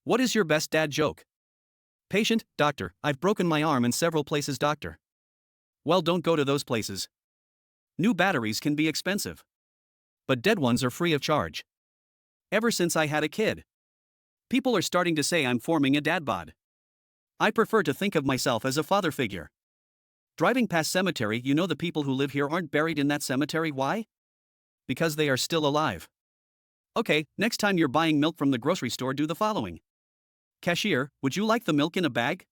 What is your best dad joke? Patient, doctor, I've broken my arm in several places, doctor. Well, don't go to those places. New batteries can be expensive. But dead ones are free of charge. Ever since I had a kid, people are starting to say I'm forming a dad bod. I prefer to think of myself as a father figure. Driving past cemetery, you know the people who live here aren't buried in that cemetery. Why? Because they are still alive. Okay, next time you're buying milk from the grocery store, do the following. Cashier, would you like the milk in a bag?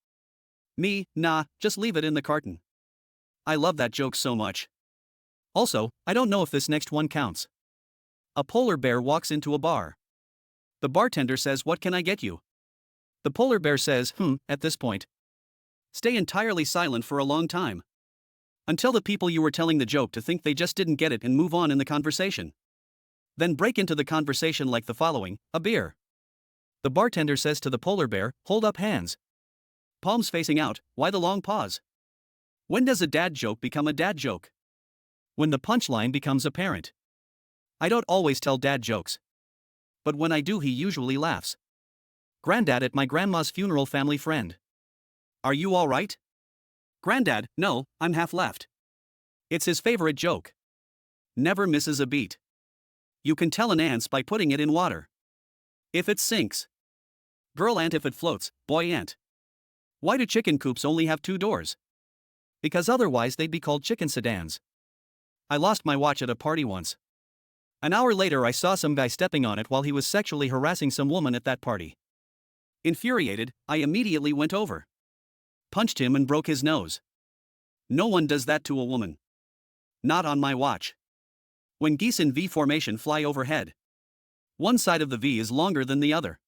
Me, nah, just leave it in the carton. I love that joke so much. Also, I don't know if this next one counts. A polar bear walks into a bar. The bartender says, "What can I get you?" The polar bear says, at this point. Stay entirely silent for a long time. Until the people you were telling the joke to think they just didn't get it and move on in the conversation. Then break into the conversation like the following: a beer. The bartender says to the polar bear, "Hold up hands. Palms facing out, why the long pause?" When does a dad joke become a dad joke? When the punchline becomes apparent. I don't always tell dad jokes. But when I do, he usually laughs. Granddad at my grandma's funeral, family friend. Are you alright? Granddad, no, I'm half left. It's his favorite joke. Never misses a beat. You can tell an ant by putting it in water. If it sinks. Girl ant if it floats, boy ant. Why do chicken coops only have 2 doors? Because otherwise they'd be called chicken sedans. I lost my watch at a party once. An hour later I saw some guy stepping on it while he was sexually harassing some woman at that party. Infuriated, I immediately went over. Punched him and broke his nose. No one does that to a woman. Not on my watch. When geese in V formation fly overhead, one side of the V is longer than the other.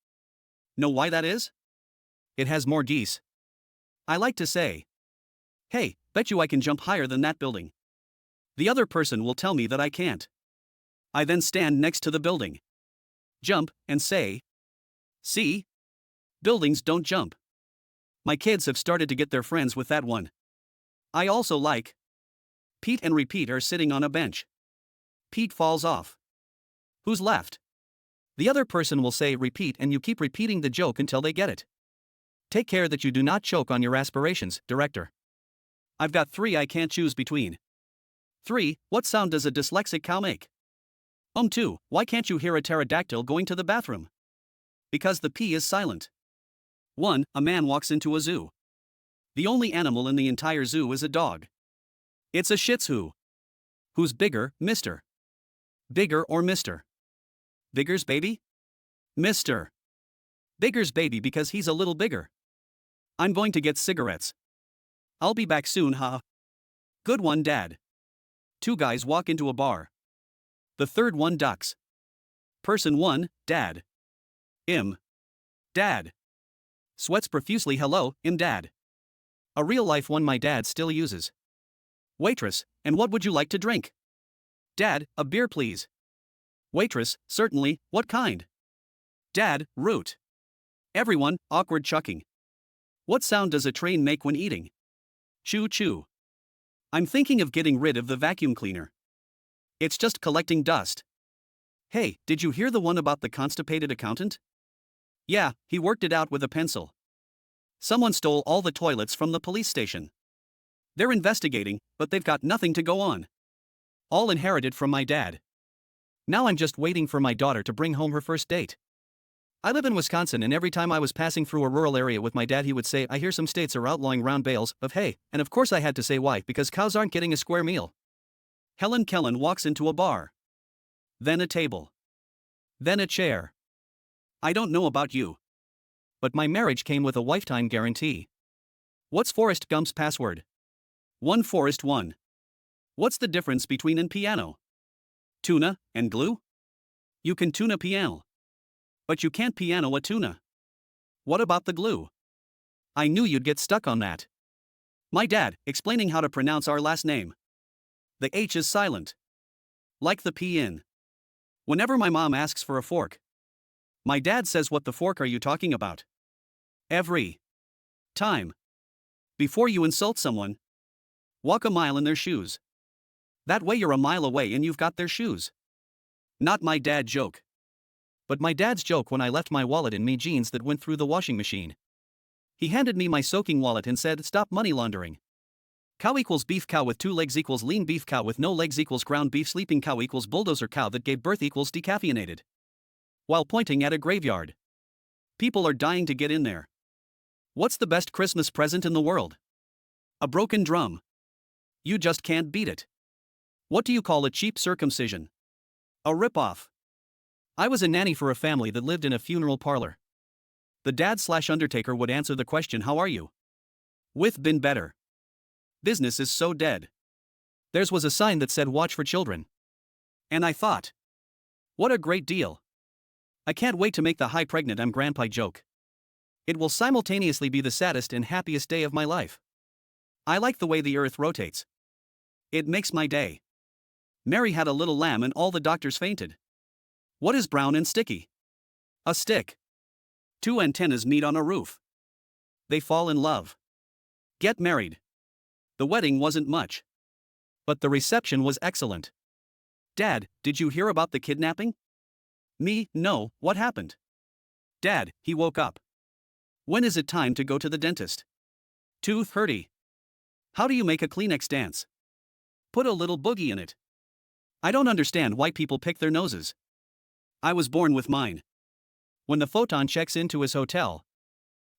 Know why that is? It has more geese. I like to say, "Hey, bet you I can jump higher than that building." The other person will tell me that I can't. I then stand next to the building, jump, and say, "See? Buildings don't jump." My kids have started to get their friends with that one. I also like, Pete and Repeat are sitting on a bench. Pete falls off. Who's left? The other person will say repeat, and you keep repeating the joke until they get it. Take care that you do not choke on your aspirations, director. I've got 3 I can't choose between. 3. What sound does a dyslexic cow make? 2. Why can't you hear a pterodactyl going to the bathroom? Because the P is silent. 1. A man walks into a zoo. The only animal in the entire zoo is a dog. It's a Shih Tzu. Who's bigger, Mr.? Bigger or Mr.? Bigger's baby? Mr. Bigger's baby because he's a little bigger. I'm going to get cigarettes. I'll be back soon, huh? Good one, Dad. 2 guys walk into a bar. The third one ducks. Person 1, Dad. Dad. Sweats profusely, "Hello, Dad." A real-life one my dad still uses. Waitress, and what would you like to drink? Dad, a beer please. Waitress, certainly, what kind? Dad, root. Everyone, awkward chucking. What sound does a train make when eating? Choo choo. I'm thinking of getting rid of the vacuum cleaner. It's just collecting dust. Hey, did you hear the one about the constipated accountant? Yeah, he worked it out with a pencil. Someone stole all the toilets from the police station. They're investigating, but they've got nothing to go on. All inherited from my dad. Now I'm just waiting for my daughter to bring home her first date. I live in Wisconsin, and every time I was passing through a rural area with my dad, he would say, "I hear some states are outlawing round bales of hay," and of course I had to say why, because cows aren't getting a square meal. Helen Kellen walks into a bar. Then a table. Then a chair. I don't know about you, but my marriage came with a lifetime guarantee. What's Forrest Gump's password? 1 Forrest 1. What's the difference between an piano? Tuna and glue? You can tune a piano, but you can't piano a tuna. What about the glue? I knew you'd get stuck on that. My dad, explaining how to pronounce our last name. The H is silent. Like the P in. Whenever my mom asks for a fork, my dad says, "What the fork are you talking about?" Every time. Before you insult someone, walk a mile in their shoes. That way you're a mile away and you've got their shoes. Not my dad joke. But my dad's joke when I left my wallet in me jeans that went through the washing machine. He handed me my soaking wallet and said, "Stop money laundering. Cow equals beef cow with 2 legs equals lean beef cow with no legs equals ground beef sleeping cow equals bulldozer cow that gave birth equals decaffeinated." While pointing at a graveyard. People are dying to get in there. What's the best Christmas present in the world? A broken drum. You just can't beat it. What do you call a cheap circumcision? A ripoff. I was a nanny for a family that lived in a funeral parlor. The dad/undertaker would answer the question, "How are you?" with "Been better." Business is so dead. Theirs was a sign that said, "Watch for children." And I thought, what a great deal. I can't wait to make the "Hi pregnant I'm grandpa" joke. It will simultaneously be the saddest and happiest day of my life. I like the way the earth rotates. It makes my day. Mary had a little lamb and all the doctors fainted. What is brown and sticky? A stick. 2 antennas meet on a roof. They fall in love. Get married. The wedding wasn't much. But the reception was excellent. Dad, did you hear about the kidnapping? Me, no, what happened? Dad, he woke up. When is it time to go to the dentist? 2:30. How do you make a Kleenex dance? Put a little boogie in it. I don't understand why people pick their noses. I was born with mine. When the photon checks into his hotel,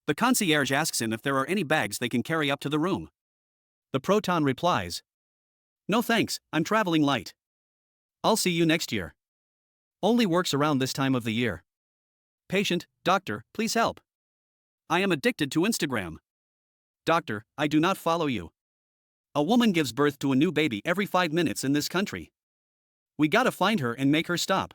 the concierge asks him if there are any bags they can carry up to the room. The proton replies, "No thanks, I'm traveling light. I'll see you next year." Only works around this time of the year. Patient, doctor, please help. I am addicted to Instagram. Doctor, I do not follow you. A woman gives birth to a new baby every 5 minutes in this country. We gotta find her and make her stop.